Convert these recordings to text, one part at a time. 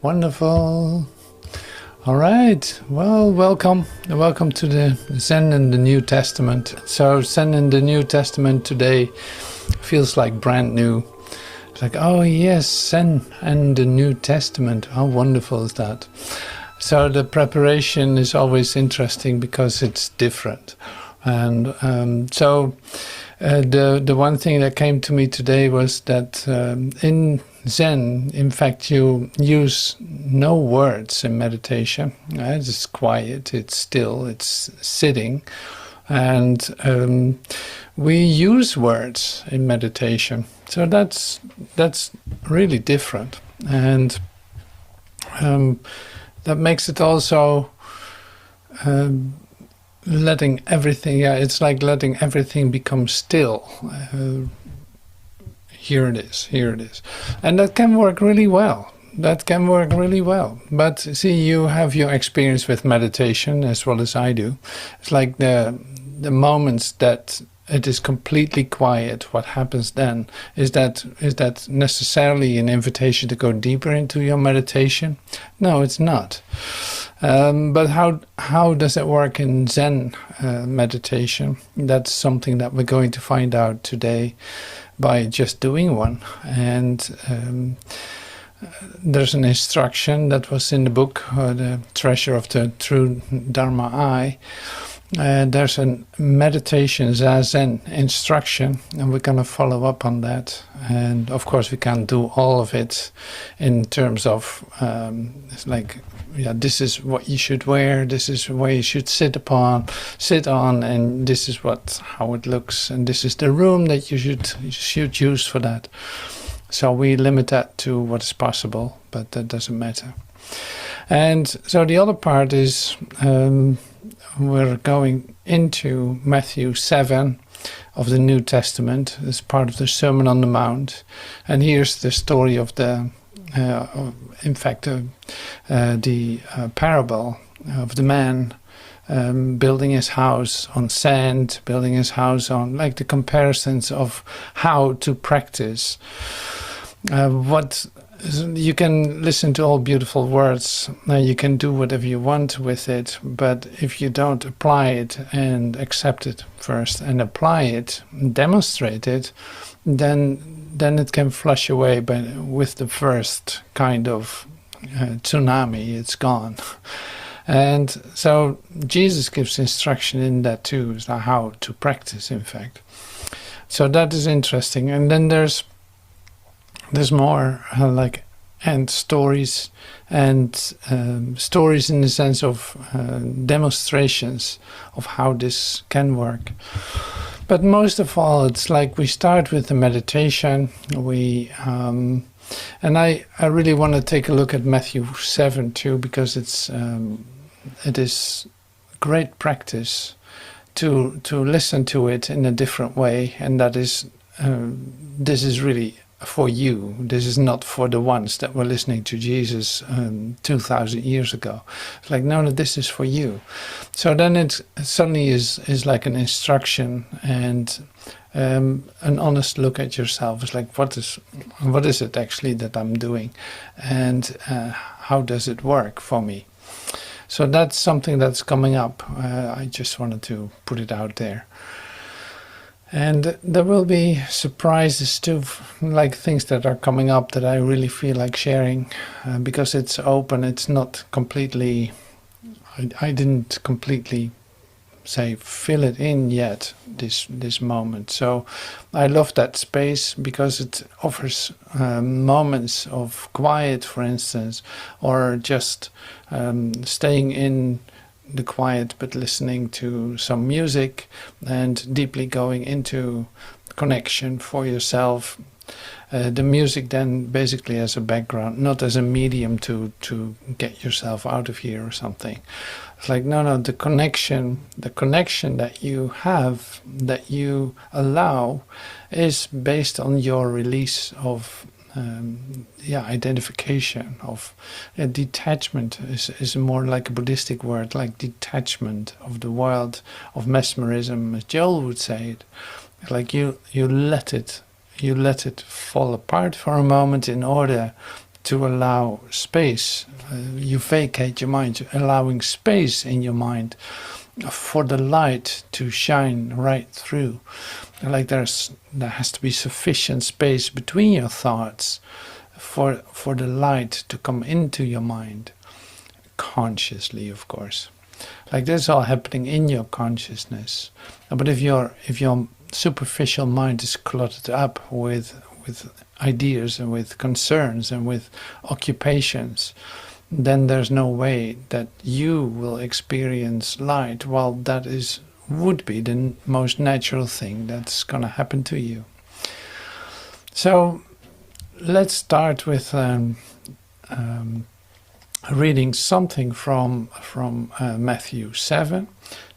Wonderful. All right. Well, welcome. Welcome to the Zen in the New Testament. So Zen in the New Testament today feels like brand new. It's like, oh yes, Zen and the New Testament. How wonderful is that? So the preparation is always interesting because it's different. And the one thing that came to me today was that in Zen, in fact, you use no words in meditation. It's quiet, it's still, it's sitting. And we use words in meditation. So that's really different. And that makes it also letting everything, it's like letting everything become still. Here it is. And that can work really well. But see, you have your experience with meditation as well as I do. It's like the moments that it is completely quiet. What happens then? Is that necessarily an invitation to go deeper into your meditation? No, it's not. But how does it work in Zen meditation? That's something that we're going to find out today by just doing one. And there's an instruction that was in the book, The Treasure of the True Dharma Eye. There's a meditation Zazen instruction, and we're going to follow up on that. And of course we can't do all of it in terms of it's like, yeah, this is what you should wear, this is where you should sit on, and this is how it looks, and this is the room that you should use for that. So we limit that to what is possible, but that doesn't matter. And so the other part is we're going into Matthew 7 of the New Testament as part of the Sermon on the Mount. And here's the story of the parable of the man building his house on sand, building his house on, like, the comparisons of how to practice. You can listen to all beautiful words, you can do whatever you want with it, but if you don't apply it and accept it first and apply it, demonstrate it, then it can flush away with the first kind of tsunami. It's gone. And so Jesus gives instruction in that too, so how to practice, in fact. So that is interesting. And then there's more and stories, and stories in the sense of demonstrations of how this can work. But most of all, it's like we start with the meditation. And I really want to take a look at Matthew 7 too, because it is great practice to listen to it in a different way, and that is this is really for you. This is not for the ones that were listening to Jesus 2,000 years ago. It's like, no, this is for you. So then it suddenly is like an instruction and an honest look at yourself. It's like, what is it actually that I'm doing, and how does it work for me? So that's something that's coming up. I just wanted to put it out there. And there will be surprises too, like things that are coming up that I really feel like sharing, because it's open. It's not completely, I didn't completely say fill it in yet, this moment. So I love that space because it offers moments of quiet, for instance, or just staying in the quiet but listening to some music and deeply going into connection for yourself. The music then basically as a background, not as a medium to get yourself out of here or something. It's like, no, the connection that you have, that you allow, is based on your release of identification, of detachment is more like a Buddhistic word, like detachment of the world of mesmerism, as Joel would say it. Like you let it fall apart for a moment in order to allow space. You vacate your mind, allowing space in your mind for the light to shine right through. Like there has to be sufficient space between your thoughts for the light to come into your mind, consciously, of course. Like this is all happening in your consciousness. But if your superficial mind is cluttered up with ideas and with concerns and with occupations, then there's no way that you will experience light. Well, that would be the most natural thing that's going to happen to you. So let's start with reading something from Matthew 7,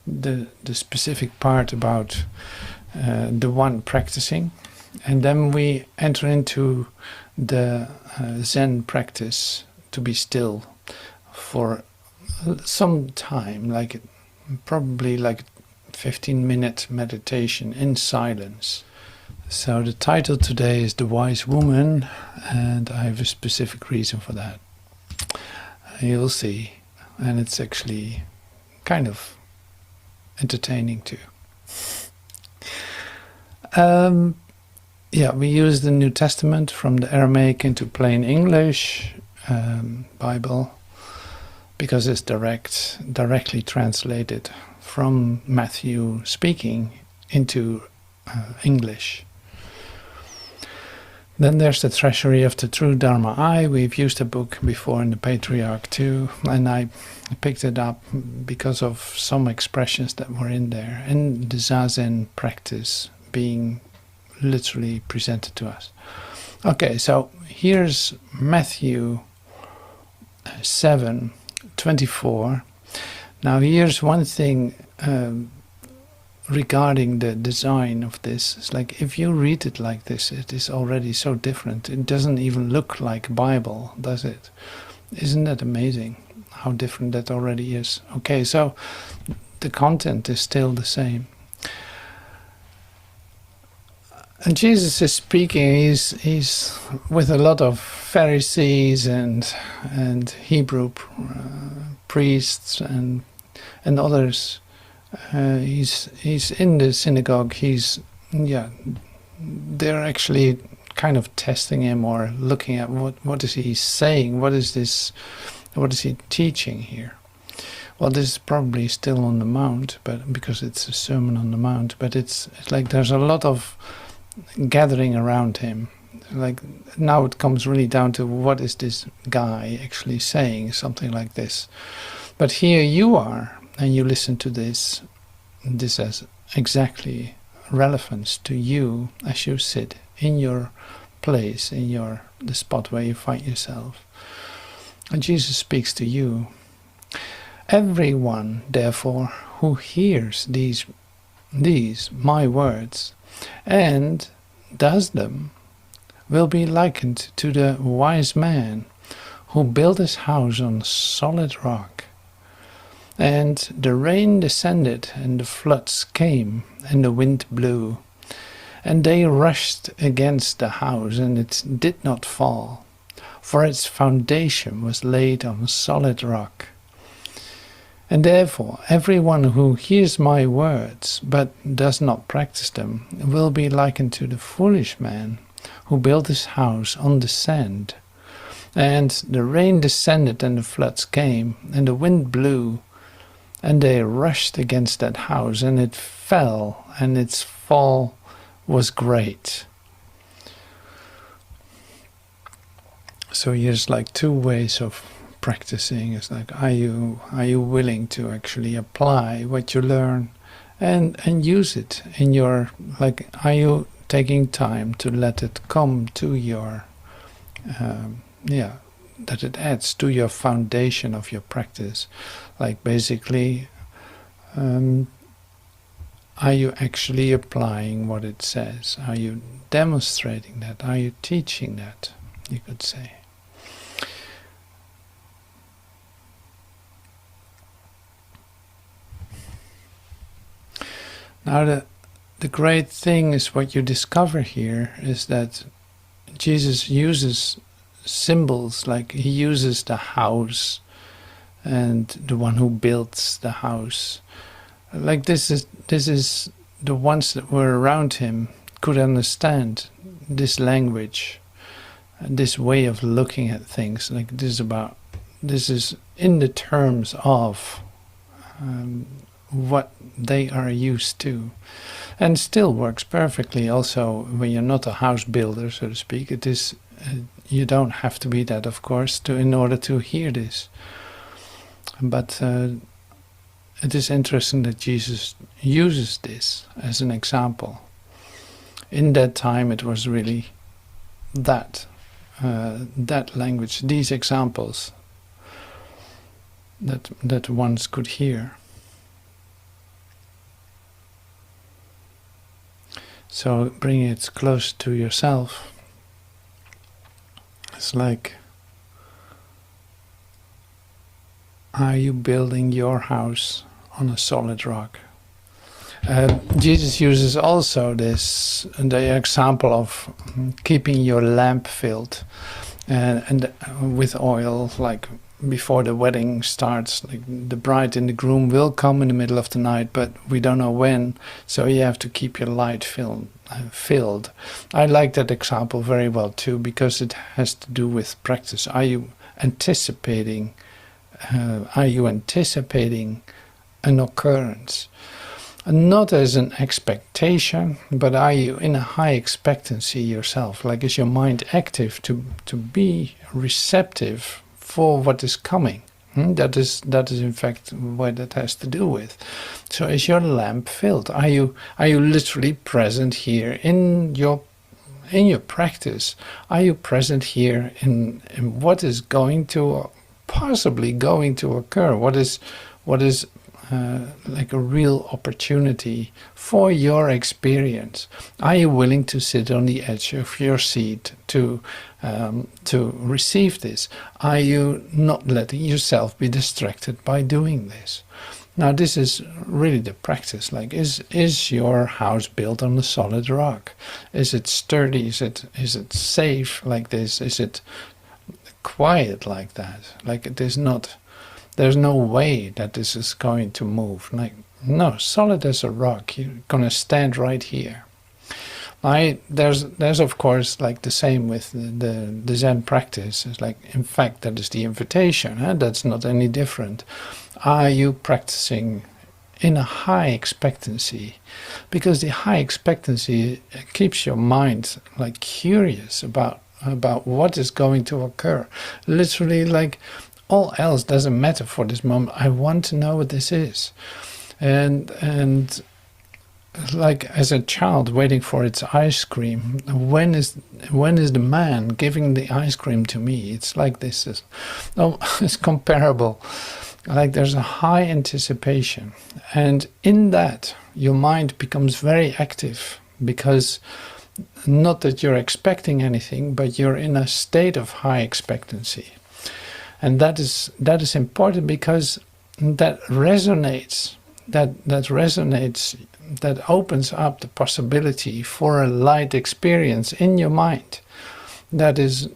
the specific part about the one practicing, and then we enter into the Zen practice to be still for some time, like probably like 15-minute meditation in silence. So the title today is The Wise Woman, and I have a specific reason for that. You'll see, and it's actually kind of entertaining too. We use the New Testament from the Aramaic into plain English Bible because it's directly translated from Matthew speaking into English. Then there's the Treasury of the True Dharma I. We've used the book before in the Patriarch too, and I picked it up because of some expressions that were in there, and the Zazen practice being literally presented to us. Okay, so here's Matthew 7:24. Now here's one thing regarding the design of this. It's like if you read it like this, it is already so different. It doesn't even look like Bible, does it? Isn't that amazing how different that already is? Okay, so the content is still the same. And Jesus is speaking, he's with a lot of Pharisees and Hebrew priests and others. He's in the synagogue. They're actually kind of testing him or looking at what is he saying? What is he teaching here? Well, this is probably still on the Mount, but because it's a Sermon on the Mount, but it's like there's a lot of gathering around him. Like now it comes really down to what is this guy actually saying, something like this. But here you are, and you listen to this has exactly relevance to you as you sit in your place, in the spot where you find yourself. And Jesus speaks to you. Everyone, therefore, who hears these my words and does them will be likened to the wise man who built his house on solid rock. And the rain descended, and the floods came, and the wind blew, and they rushed against the house, and it did not fall, for its foundation was laid on solid rock. And therefore everyone who hears my words, but does not practice them, will be likened to the foolish man who built his house on the sand. And the rain descended, and the floods came, and the wind blew, and they rushed against that house, and it fell, and its fall was great. So here's like two ways of practicing. It's like, are you willing to actually apply what you learn and use it in your, like, are you taking time to let it come to your that it adds to your foundation of your practice? Like basically, are you actually applying what it says? Are you demonstrating that? Are you teaching that, you could say? Now the great thing is what you discover here is that Jesus uses symbols, like he uses the house and the one who builds the house. Like this is the ones that were around him could understand this language, this way of looking at things. Like this is in the terms of what they are used to, and still works perfectly. Also, when you're not a house builder, so to speak, it is you don't have to be that, of course, in order to hear this. But it is interesting that Jesus uses this as an example. In that time, it was really that language, these examples that ones could hear. So bring it close to yourself. It's like, are you building your house on a solid rock? Jesus uses also the example of keeping your lamp filled and with oil, like before the wedding starts. Like the bride and the groom will come in the middle of the night, but we don't know when, so you have to keep your light filled. I like that example very well too, because it has to do with practice. Are you anticipating an occurrence? Not as an expectation, but are you in a high expectancy yourself? Like, is your mind active to be receptive for what is coming? That is in fact what that has to do with. So is your lamp filled? Are you literally present here in your practice? Are you present here in what is possibly going to occur? What is like a real opportunity for your experience? Are you willing to sit on the edge of your seat to receive this? Are you not letting yourself be distracted by doing this? Now, this is really the practice. Like, is your house built on a solid rock? Is it sturdy? Is it safe like this? Is it quiet like that? Like, it is not. There's no way that this is going to move. Like, no, solid as a rock. You're gonna stand right here. There's of course like the same with the Zen practice. It's like, in fact, that is the invitation. That's not any different. Are you practicing in a high expectancy? Because the high expectancy keeps your mind like curious about what is going to occur. Literally, like, all else doesn't matter for this moment. I want to know what this is. And like as a child waiting for its ice cream, when is the man giving the ice cream to me? It's like this is, it's comparable. Like, there's a high anticipation, and in that your mind becomes very active, because not that you're expecting anything, but you're in a state of high expectancy. And that is important, because that resonates, that opens up the possibility for a light experience in your mind. That is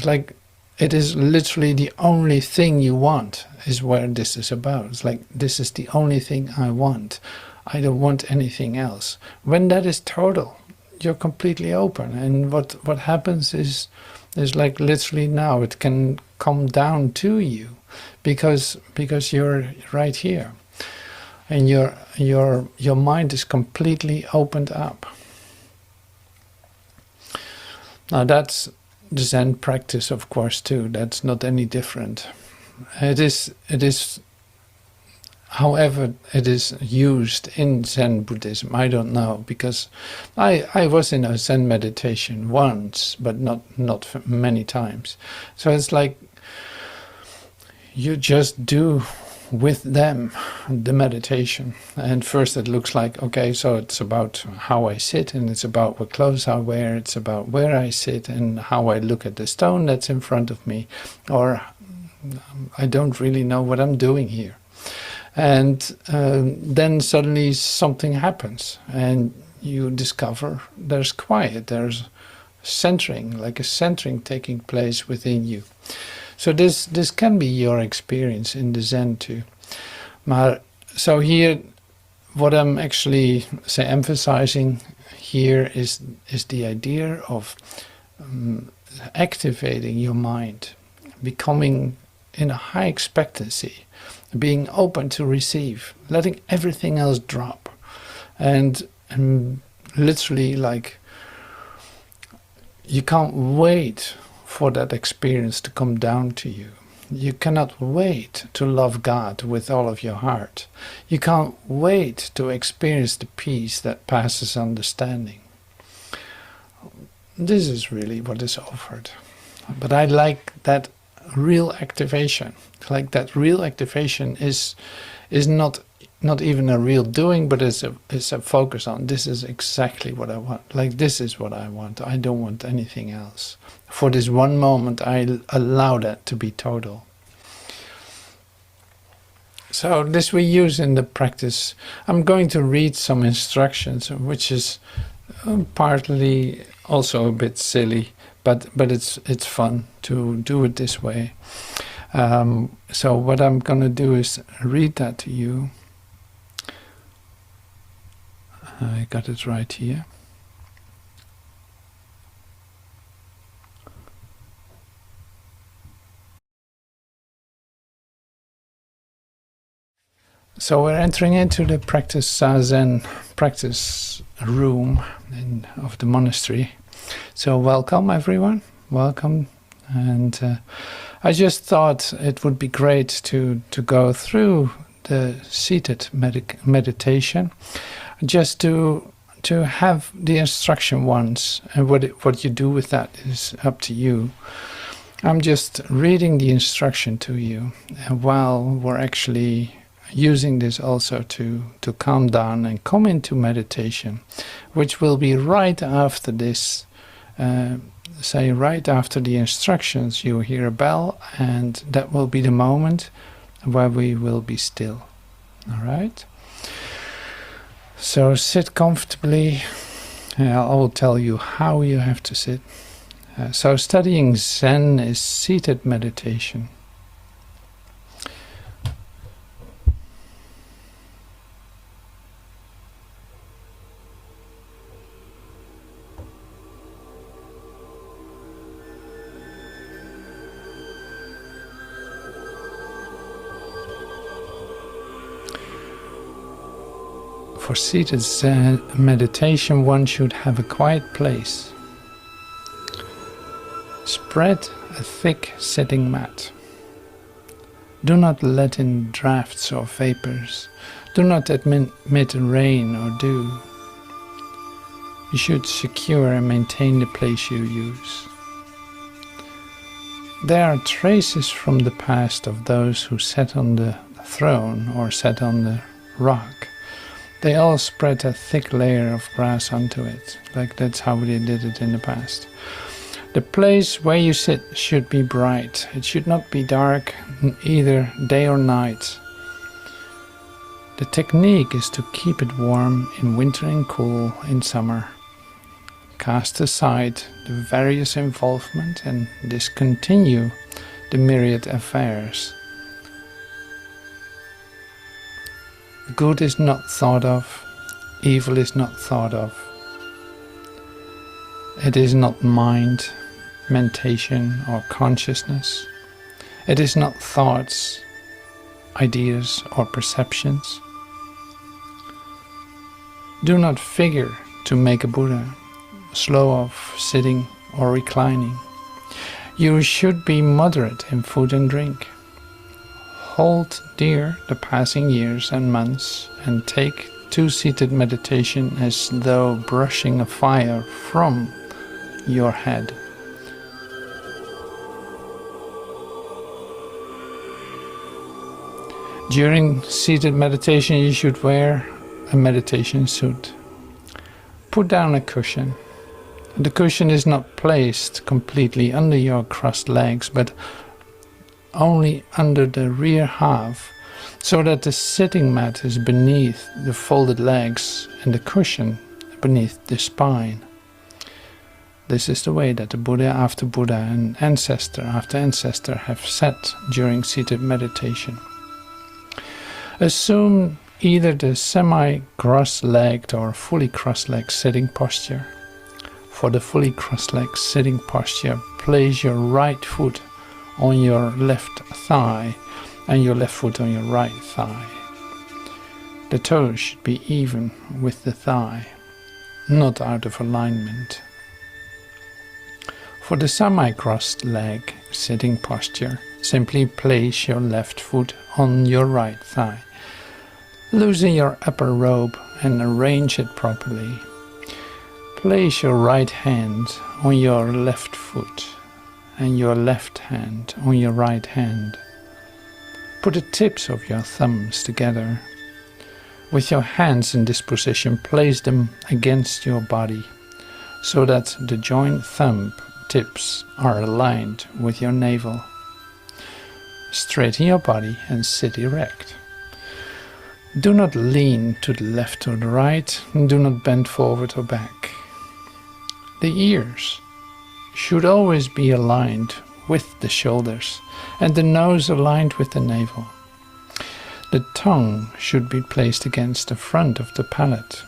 like, it is literally the only thing you want, is where this is about. It's like, this is the only thing I want. I don't want anything else. When that is total, you're completely open. And what happens is like, literally now it can come down to you, because you're right here, and your mind is completely opened up. Now, that's the Zen practice, of course, too. That's not any different. It is however it is used in Zen Buddhism, I don't know, because I was in a Zen meditation once, but not many times. So it's like, you just do with them the meditation, and first it looks like, okay, so it's about how I sit, and it's about what clothes I wear, it's about where I sit and how I look at the stone that's in front of me, or I don't really know what I'm doing here. And then suddenly something happens, and you discover there's quiet, there's centering, like a centering taking place within you. So this can be your experience in the Zen too. So here, what I'm actually emphasizing here is the idea of activating your mind, becoming in a high expectancy, being open to receive, letting everything else drop, and literally, like, you can't wait for that experience to come down to you. You cannot wait to love God with all of your heart. You can't wait to experience the peace that passes understanding. This is really what is offered. But I like that real activation. Like that real activation is not even a real doing, but it's a focus on, this is exactly what I want. Like, this is what I want. I don't want anything else. For this one moment, I allow that to be total. So this we use in the practice. I'm going to read some instructions, which is partly also a bit silly, but it's fun to do it this way. So what I'm going to do is read that to you. I got it right here. So we're entering into the practice Zazen practice room of the monastery. So welcome everyone, welcome. And I just thought it would be great to go through the seated meditation, just to have the instruction once, and what you do with that is up to you. I'm just reading the instruction to you, and while we're actually using this also to calm down and come into meditation, which will be right after this, right after the instructions. You'll hear a bell, and that will be the moment where we will be still. All right? So sit comfortably. I will tell you how you have to sit. So studying Zen is seated meditation. For seated Zen meditation, one should have a quiet place. Spread a thick sitting mat. Do not let in drafts or vapors. Do not admit rain or dew. You should secure and maintain the place you use. There are traces from the past of those who sat on the throne or sat on the rock. They all spread a thick layer of grass onto it, like that's how they did it in the past. The place where you sit should be bright. It should not be dark, either day or night. The technique is to keep it warm in winter and cool in summer. Cast aside the various involvement and discontinue the myriad affairs. Good is not thought of, evil is not thought of. It is not mind, mentation or consciousness. It is not thoughts, ideas or perceptions. Do not figure to make a Buddha, slow of sitting or reclining. You should be moderate in food and drink. Hold dear the passing years and months, and take to seated meditation as though brushing a fire from your head. During seated meditation, you should wear a meditation suit. Put down a cushion. The cushion is not placed completely under your crossed legs, but only under the rear half, so that the sitting mat is beneath the folded legs and the cushion beneath the spine. This is the way that the Buddha after Buddha and ancestor after ancestor have sat during seated meditation. Assume either the semi-cross-legged or fully cross-legged sitting posture. For the fully cross-legged sitting posture, place your right foot on your left thigh and your left foot on your right thigh. The toes should be even with the thigh, not out of alignment. For the semi-crossed leg sitting posture, simply place your left foot on your right thigh. Loosen your upper robe and arrange it properly. Place your right hand on your left foot and your left hand on your right hand. Put the tips of your thumbs together. With your hands in this position, place them against your body so that the joint thumb tips are aligned with your navel. Straighten your body and sit erect. Do not lean to the left or the right, and do not bend forward or back. The ears should always be aligned with the shoulders and the nose aligned with the navel. The tongue should be placed against the front of the palate.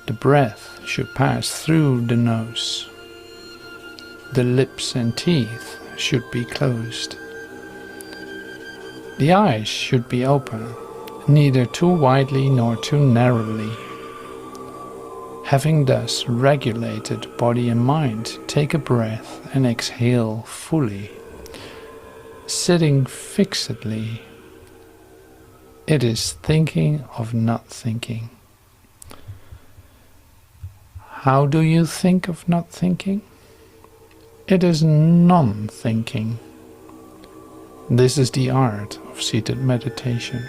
The breath should pass through the nose. The lips and teeth should be closed. The eyes should be open, neither too widely nor too narrowly. Having thus regulated body and mind, take a breath and exhale fully. Sitting fixedly, it is thinking of not thinking. How do you think of not thinking? It is non-thinking. This is the art of seated meditation.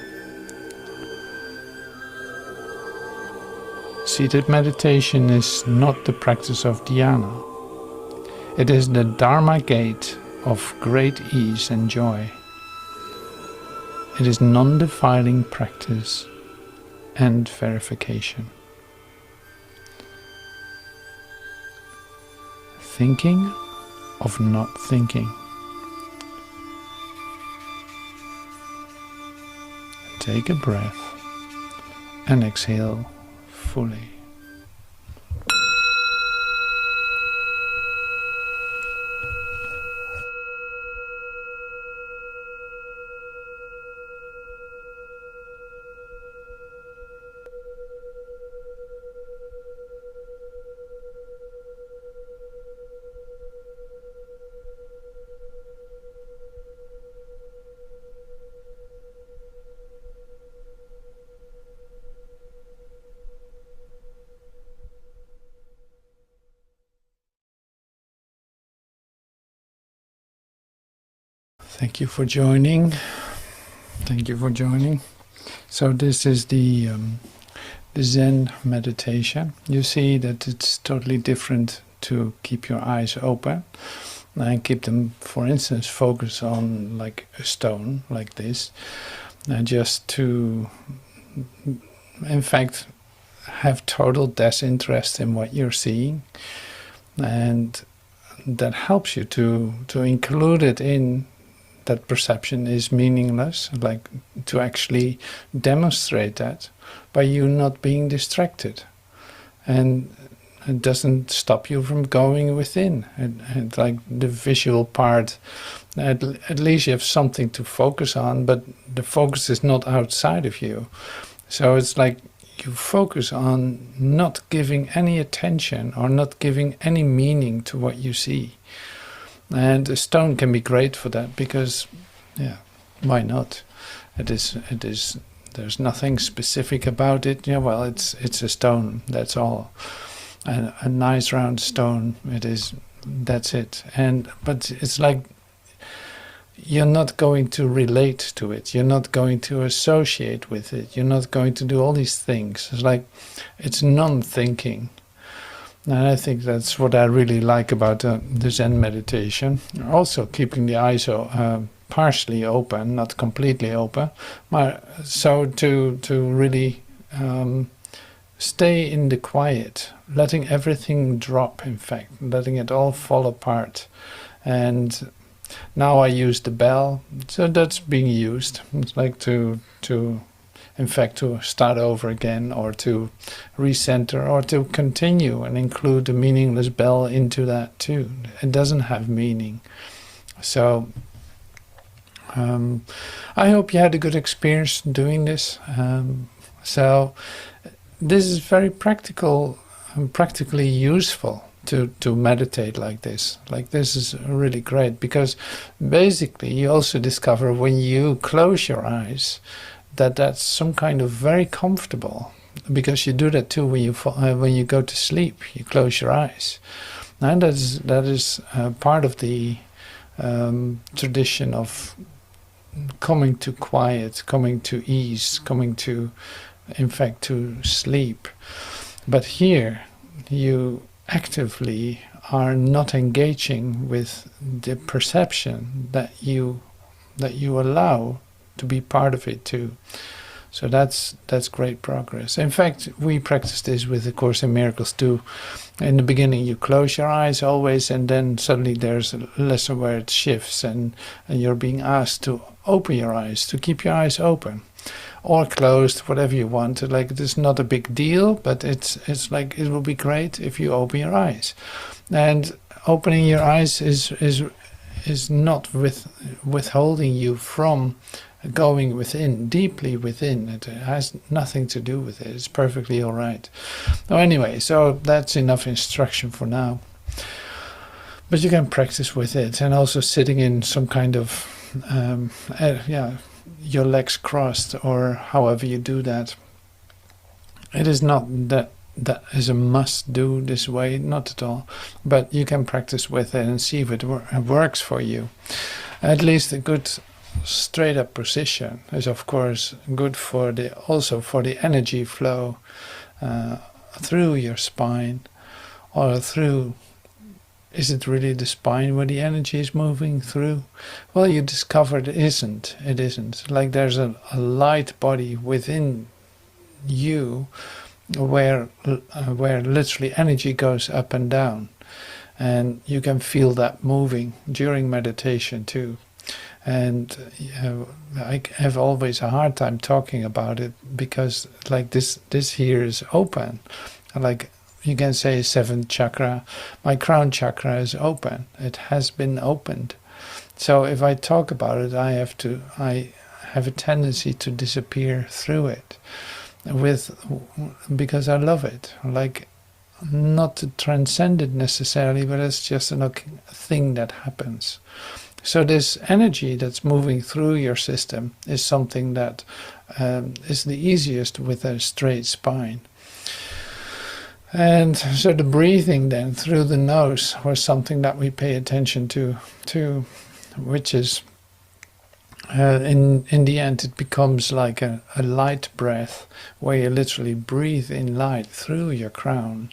Seated meditation is not the practice of dhyana. It is the Dharma gate of great ease and joy. It is non-defiling practice and verification. Thinking of not thinking. Take a breath and exhale fully. Thank you for joining. Thank you for joining. So this is the Zen meditation. You see that it's totally different to keep your eyes open and keep them, for instance, focus on like a stone like this, and just to, in fact, have total disinterest in what you're seeing, and that helps you to include it in that perception is meaningless, like to actually demonstrate that by you not being distracted. And it doesn't stop you from going within. And like the visual part, at least you have something to focus on, but the focus is not outside of you. So it's like you focus on not giving any attention or not giving any meaning to what you see. And a stone can be great for that because, yeah, why not? It is. There's nothing specific about it. Yeah, well, it's a stone. That's all. And a nice round stone. It is. That's it. But it's like you're not going to relate to it. You're not going to associate with it. You're not going to do all these things. It's like it's non-thinking. And I think that's what I really like about the Zen meditation. Also keeping the eyes partially open, not completely open. So to really stay in the quiet letting everything drop, in fact, letting it all fall apart. And now I use the bell, so that's being used. It's like to in fact, to start over again, or to recenter, or to continue and include the meaningless bell into that too. It doesn't have meaning. So I hope you had a good experience doing this. So this is very practical and practically useful to meditate like this. Like, this is really great, because basically you also discover when you close your eyes that that's some kind of very comfortable, because you do that too when you go to sleep. You close your eyes, and that is part of the tradition of coming to quiet, coming to ease, coming to, in fact, to sleep. But here you actively are not engaging with the perception that you allow to be part of it too. So that's great progress. In fact, we practice this with the Course in Miracles too. In the beginning you close your eyes always, and then suddenly there's a lesson where it shifts, and you're being asked to open your eyes, to keep your eyes open or closed, whatever you want. Like, it's not a big deal, but it's like, it will be great if you open your eyes. And opening your eyes is not withholding you from going within, deeply within. It has nothing to do with it. It's perfectly all right. Oh, anyway, so that's enough instruction for now. But you can practice with it, and also sitting in some kind of, your legs crossed, or however you do that. It is not that is a must do this way, not at all. But you can practice with it and see if it works for you. At least a good straight up position is of course good for the energy flow through your spine, or through, is it really the spine where the energy is moving through? Well, you discovered it isn't. Like, there's a light body within you where literally energy goes up and down, and you can feel that moving during meditation too. And I have always a hard time talking about it, because like this here is open. Like, you can say 7th chakra, my crown chakra is open. It has been opened. So if I talk about it, I have a tendency to disappear through it, because I love it. Like, not to transcend it necessarily, but it's just a thing that happens. So this energy that's moving through your system is something that is the easiest with a straight spine. And so the breathing then through the nose was something that we pay attention to, which is, in the end, it becomes like a light breath, where you literally breathe in light through your crown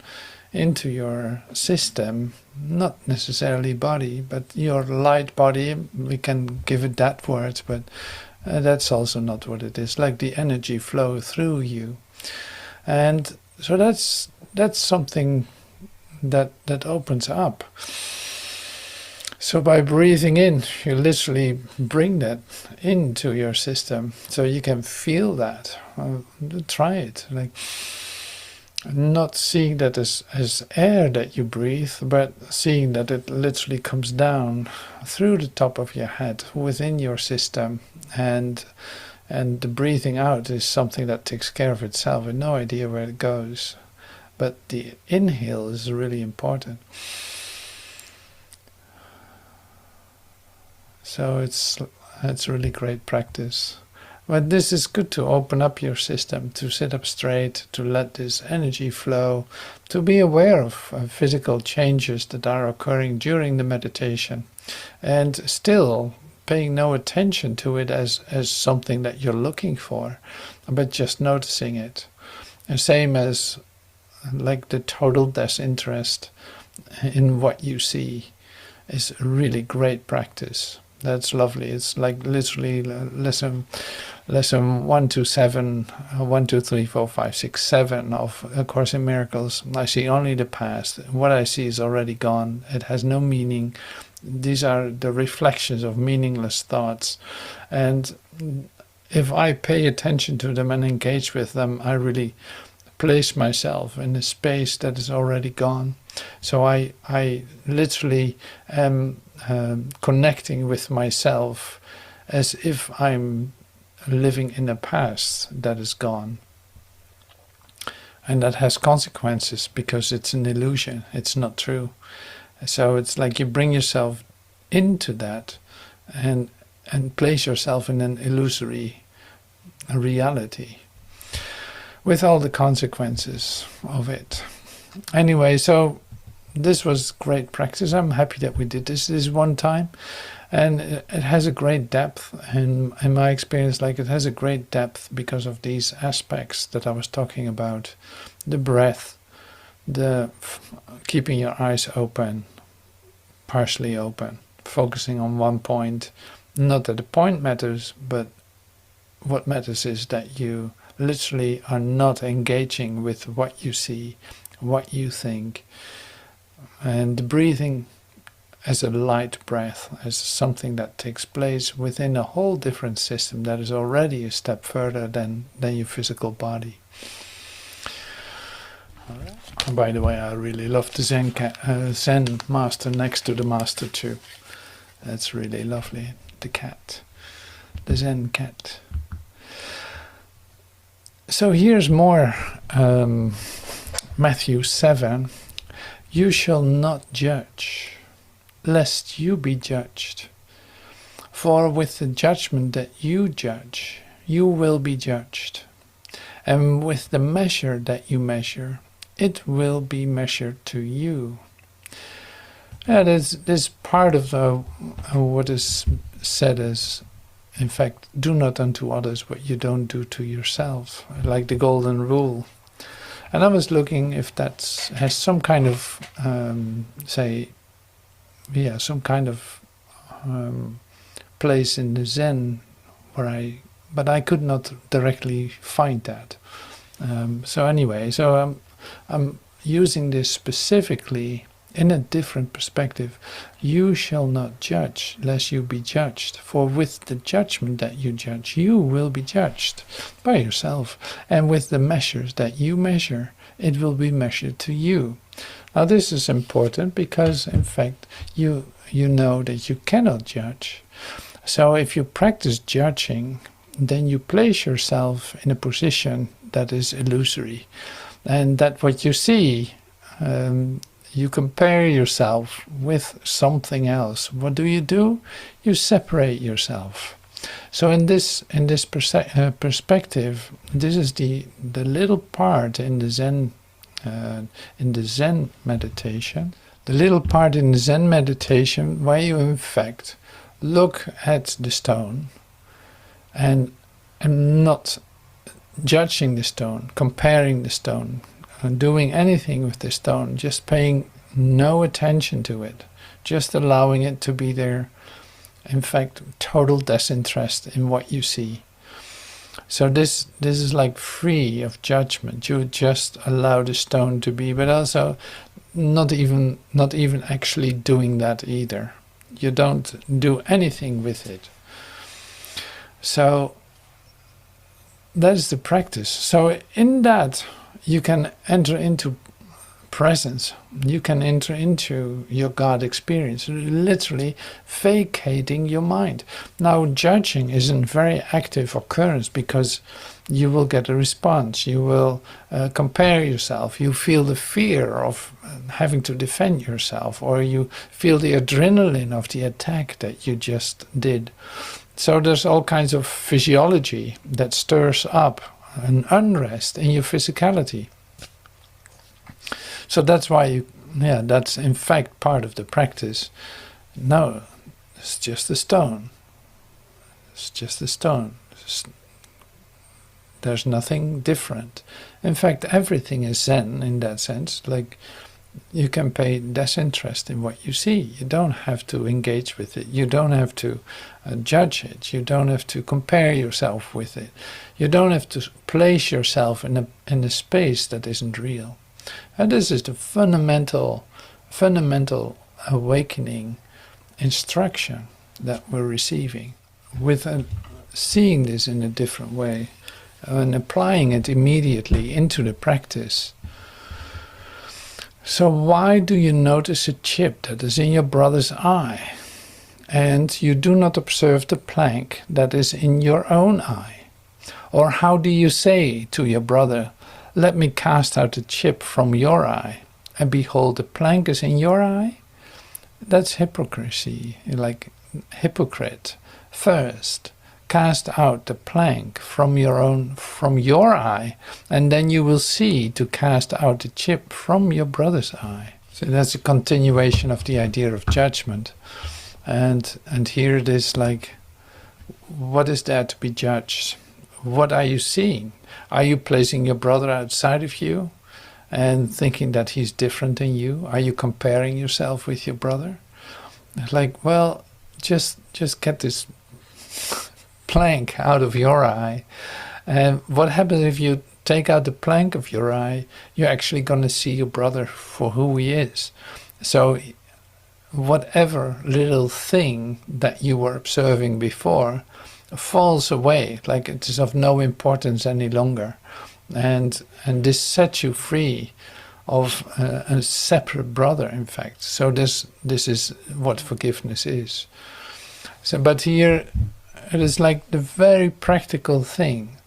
into your system, not necessarily body, but your light body. We can give it that word, but that's also not what it is. Like, the energy flow through you. And so that's something that opens up. So by breathing in, you literally bring that into your system, so you can feel that. Try it. Like, not seeing that as air that you breathe, but seeing that it literally comes down through the top of your head within your system, and the breathing out is something that takes care of itself with no idea where it goes. But the inhale is really important. So it's really great practice. But this is good to open up your system, to sit up straight, to let this energy flow, to be aware of physical changes that are occurring during the meditation, and still paying no attention to it as something that you're looking for, but just noticing it. And same as like the total disinterest in what you see is really great practice. That's lovely. It's like literally lesson 1 to 7, 1, 2, 3, 4, 5, 6, 7 of A Course in Miracles. I see only the past. What I see is already gone. It has no meaning. These are the reflections of meaningless thoughts. And if I pay attention to them and engage with them, I really place myself in a space that is already gone. So I literally am connecting with myself as if I'm living in a past that is gone. And that has consequences because it's an illusion. It's not true. So it's like you bring yourself into that and place yourself in an illusory reality with all the consequences of it. Anyway, so this was great practice. I'm happy that we did this one time. And it has a great depth. And in my experience, like it has a great depth because of these aspects that I was talking about. The breath, the keeping your eyes open, partially open, focusing on one point. Not that the point matters, but what matters is that you literally are not engaging with what you see, what you think. And the breathing as a light breath, as something that takes place within a whole different system that is already a step further than your physical body. By the way, I really love the Zen master next to the master too. That's really lovely. The cat, the Zen cat. So here's more Matthew 7. You shall not judge, lest you be judged. For with the judgment that you judge, you will be judged. And with the measure that you measure, it will be measured to you. This part of what is said is, in fact, do not unto others what you don't do to yourself, like the golden rule. And I was looking if that has some kind of, some kind of place in the Zen, but I could not directly find that. So anyway, I'm using this specifically in a different perspective. You shall not judge, lest you be judged. For with the judgment that you judge, you will be judged by yourself. And with the measures that you measure, it will be measured to you. Now this is important because, in fact, you know that you cannot judge. So if you practice judging, then you place yourself in a position that is illusory. And that what you see, you compare yourself with something else. What do? You separate yourself. So in this perspective, this is the little part in the Zen meditation. The little part in the Zen meditation where you in fact look at the stone and not judging the stone, comparing the stone, doing anything with the stone, just paying no attention to it, just allowing it to be there. In fact, total disinterest in what you see. So this is like free of judgment. You just allow the stone to be, but also not even actually doing that either. You don't do anything with it. So that is the practice. So in that you can enter into presence. You can enter into your God experience, literally vacating your mind. Now, judging is a very active occurrence because you will get a response. You will compare yourself. You feel the fear of having to defend yourself, or you feel the adrenaline of the attack that you just did. So there's all kinds of physiology that stirs up an unrest in your physicality. So that's why that's in fact part of the practice. No, it's just a stone. It's just a stone. There's nothing different. In fact, everything is Zen in that sense. Like You can pay disinterest in what you see. You don't have to engage with it. You don't have to judge it. You don't have to compare yourself with it. You don't have to place yourself in a space that isn't real. And this is the fundamental awakening instruction that we're receiving, with seeing this in a different way and applying it immediately into the practice. So why do you notice a chip that is in your brother's eye, and you do not observe the plank that is in your own eye? Or how do you say to your brother, let me cast out the chip from your eye, and behold, the plank is in your eye? That's hypocrisy, like hypocrite. First, cast out the plank from your eye, and then you will see to cast out the chip from your brother's eye. So that's a continuation of the idea of judgment. And here it is like, what is there to be judged? What are you seeing? Are you placing your brother outside of you and thinking that he's different than you? Are you comparing yourself with your brother? It's like, well, just get this plank out of your eye. And what happens if you take out the plank of your eye? You're actually going to see your brother for who he is. So whatever little thing that you were observing before falls away, like it is of no importance any longer. And this sets you free of a separate brother, in fact. So this is what forgiveness is. So, but here it is like the very practical thing.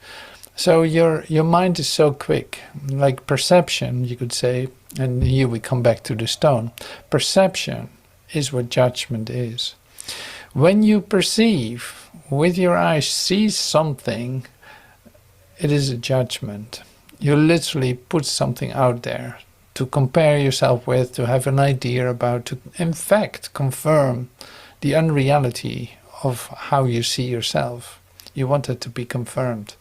So your mind is so quick, like perception, you could say, and here we come back to the stone. Perception is what judgment is. When you perceive with your eyes, see something, it is a judgment. You literally put something out there to compare yourself with, to have an idea about, to in fact confirm the unreality of how you see yourself. You want it to be confirmed.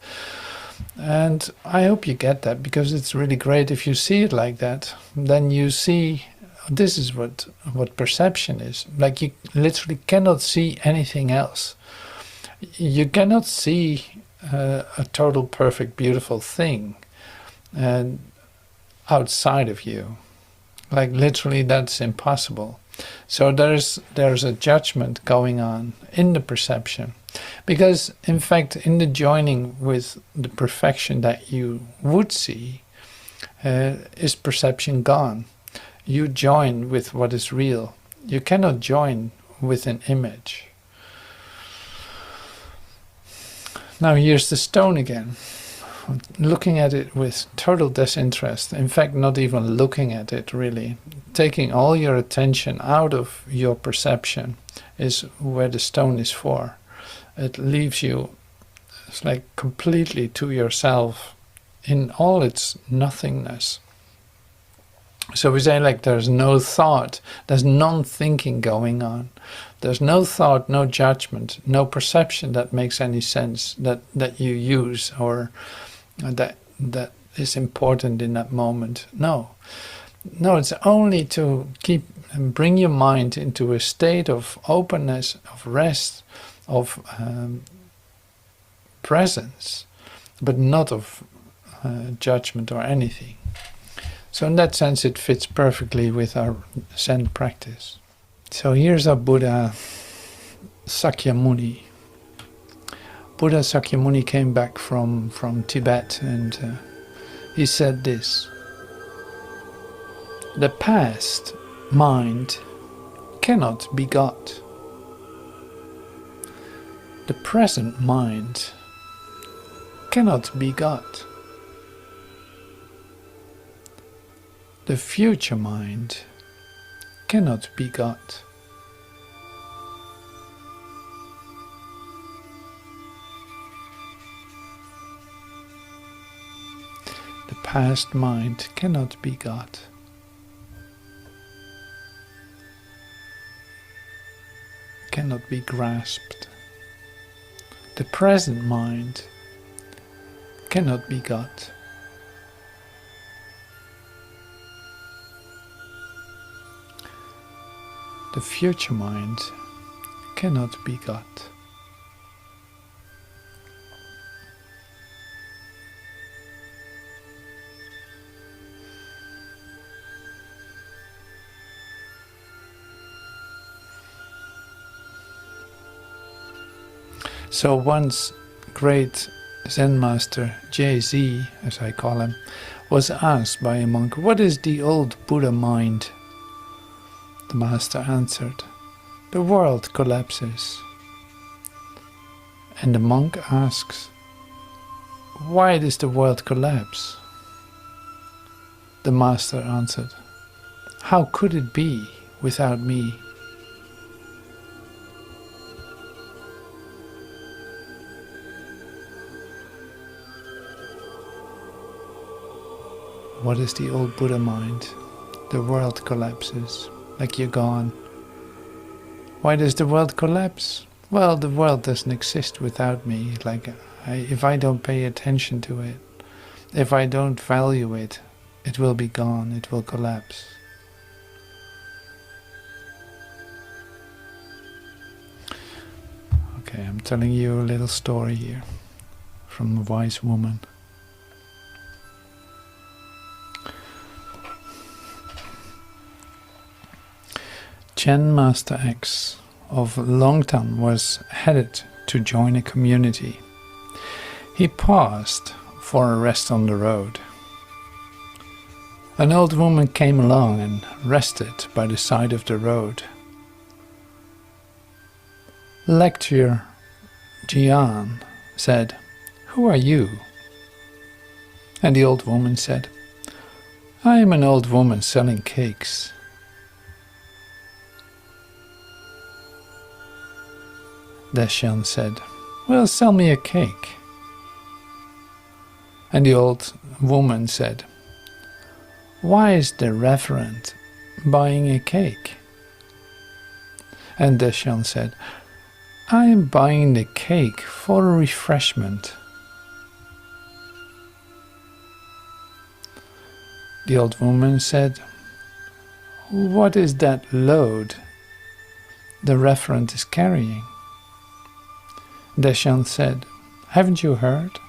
And I hope you get that, because it's really great if you see it like that. Then you see, this is what perception is. Like, you literally cannot see anything else. You cannot see a total, perfect, beautiful thing and outside of you. Like, literally, that's impossible. So there's a judgment going on in the perception, because in fact, in the joining with the perfection that you would see, is perception gone. You join with what is real. You cannot join with an image. Now here's the stone again. Looking at it with total disinterest, in fact not even looking at it really, taking all your attention out of your perception is where the stone is for. It leaves you, it's like completely to yourself in all its nothingness. So we say, like, there's no thought, there's non-thinking going on. There's no thought, no judgment, no perception that makes any sense, that you use, or that is important in that moment. No, it's only to bring your mind into a state of openness, of rest, of presence, but not of judgment or anything. So in that sense, it fits perfectly with our Zen practice. So here's our Buddha Sakyamuni. Buddha Sakyamuni came back from Tibet, and he said this: the past mind cannot be got. The present mind cannot be got. The future mind cannot be got. The past mind cannot be got. Cannot be grasped. The present mind cannot be got. The future mind cannot be got. So once great Zen master JZ, as I call him, was asked by a monk, "What is the old Buddha mind?" The master answered, "The world collapses." And the monk asks, "Why does the world collapse?" The master answered, "How could it be without me?" What is the old Buddha mind? The world collapses, like you're gone. Why does the world collapse? Well, the world doesn't exist without me. Like, if I don't pay attention to it, if I don't value it, it will be gone, it will collapse. Okay, I'm telling you a little story here from a wise woman. Chen Master X of Longtan was headed to join a community. He paused for a rest on the road. An old woman came along and rested by the side of the road. Lecturer Jian said, "Who are you?" And the old woman said, "I am an old woman selling cakes." Deshan said, "Well, sell me a cake." And the old woman said, "Why is the reverend buying a cake?" And Deshan said, "I am buying the cake for a refreshment." The old woman said, "What is that load the reverend is carrying?" Deshan said, "Haven't you heard?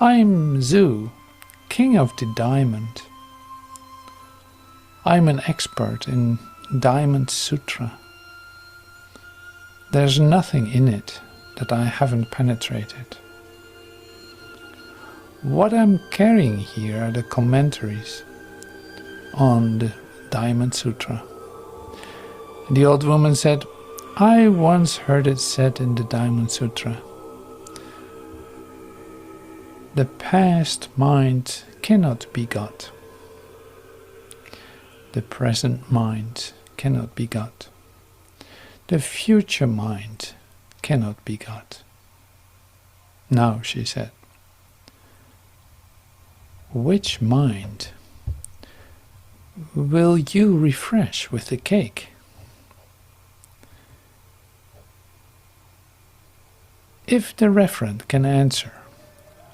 I'm Zhu, king of the diamond. I'm an expert in Diamond Sutra. There's nothing in it that I haven't penetrated. What I'm carrying here are the commentaries on the Diamond Sutra." The old woman said, "I once heard it said in the Diamond Sutra, the past mind cannot be got. The present mind cannot be got. The future mind cannot be got." "Now," she said, "which mind will you refresh with the cake?" If the reverend can answer,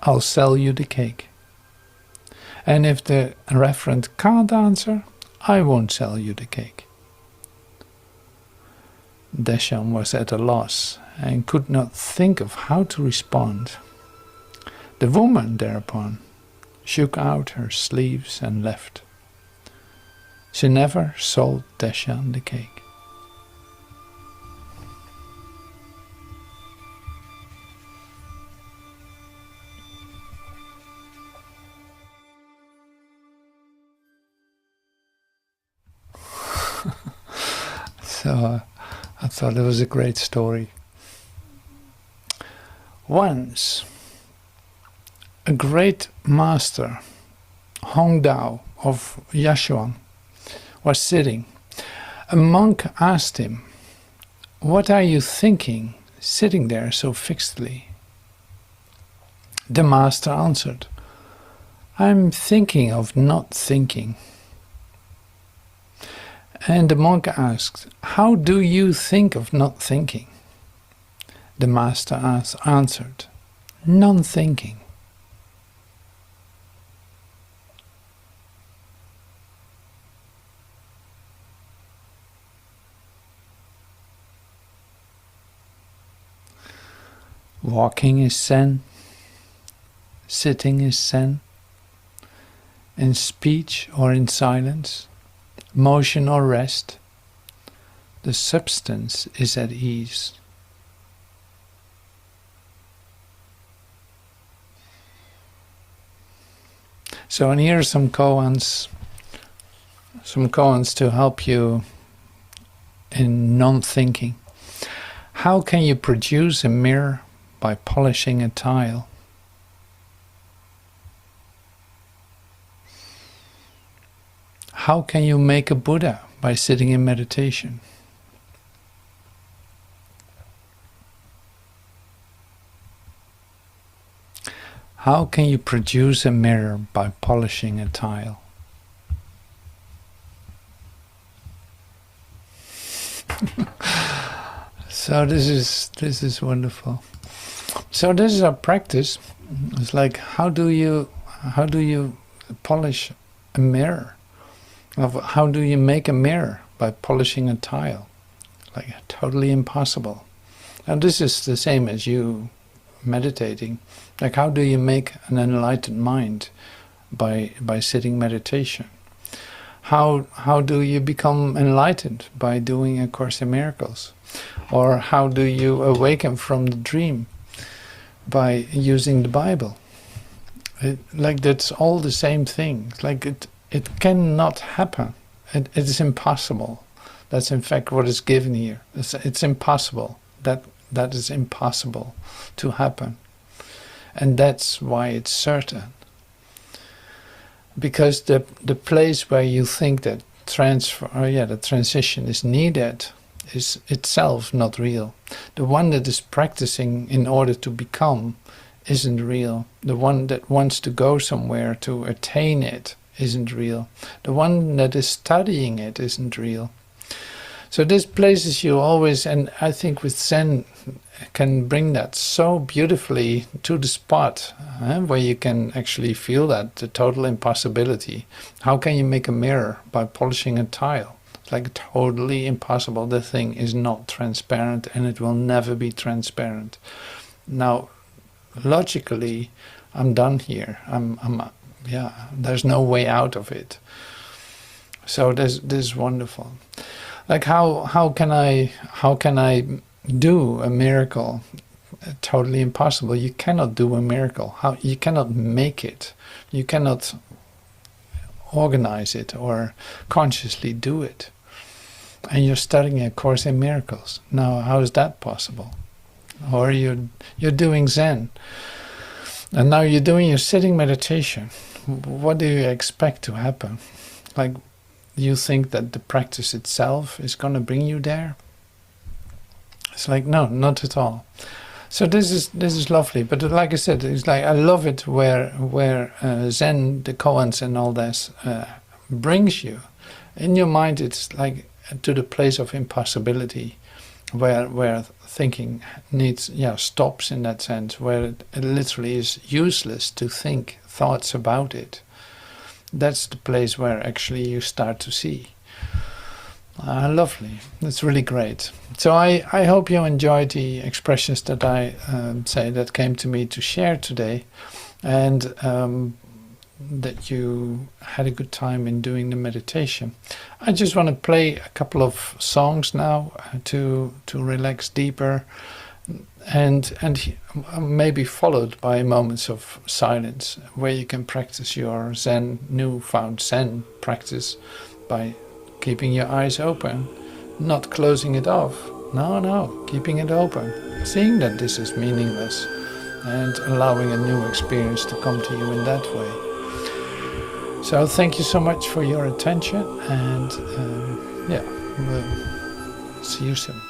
I'll sell you the cake. And if the reverend can't answer, I won't sell you the cake. Deshan was at a loss and could not think of how to respond. The woman thereupon shook out her sleeves and left. She never sold Deshan the cake. So I thought it was a great story. Once, a great master, Hongdao of Yashuan, was sitting. A monk asked him, "What are you thinking, sitting there so fixedly?" The master answered, "I'm thinking of not thinking." And the monk asked, "How do you think of not thinking?" The master answered, "Non-thinking." Walking is Zen. Sitting is Zen. In speech or in silence, motion or rest, the substance is at ease. So, and here are some koans to help you in non-thinking. How can you produce a mirror by polishing a tile? How can you make a Buddha by sitting in meditation? How can you produce a mirror by polishing a tile? So this is wonderful. So this is our practice. It's like how do you polish a mirror? How do you make a mirror by polishing a tile? Like totally impossible. And this is the same as you meditating. Like how do you make an enlightened mind by sitting meditation? How do you become enlightened by doing A Course in Miracles? Or how do you awaken from the dream by using the Bible? Like that's all the same thing. Like it cannot happen. It is impossible. That's in fact what is given here. It's impossible. That is impossible to happen. And that's why it's certain. Because the place where you think that the transition is needed is itself not real. The one that is practicing in order to become isn't real. The one that wants to go somewhere to attain it isn't real. The one that is studying it isn't real. So this places you always, and I think with Zen can bring that so beautifully to the spot where you can actually feel that, the total impossibility. How can you make a mirror by polishing a tile? It's like totally impossible. The thing is not transparent and it will never be transparent. Now, logically, I'm done here. There's no way out of it. So this is wonderful. Like how can I do a miracle? Totally impossible. You cannot do a miracle. You cannot make it. You cannot organize it or consciously do it. And you're studying A Course in Miracles. Now, how is that possible? Or you're doing Zen, and now you're doing your sitting meditation. What do you expect to happen? Like, you think that the practice itself is going to bring you there? It's like, no, not at all. So this is lovely. But like I said, it's like I love it where Zen, the koans and all this brings you. In your mind, it's like to the place of impossibility, where thinking stops in that sense, where it literally is useless to think thoughts about it. That's the place where actually you start to see. Lovely. That's really great. So I hope you enjoyed the expressions that I that came to me to share today, and that you had a good time in doing the meditation. I just want to play a couple of songs now to relax deeper, and maybe followed by moments of silence where you can practice your Zen, newfound Zen practice by keeping your eyes open, not closing it off. No, keeping it open, seeing that this is meaningless, and allowing a new experience to come to you in that way. So thank you so much for your attention, and we'll see you soon.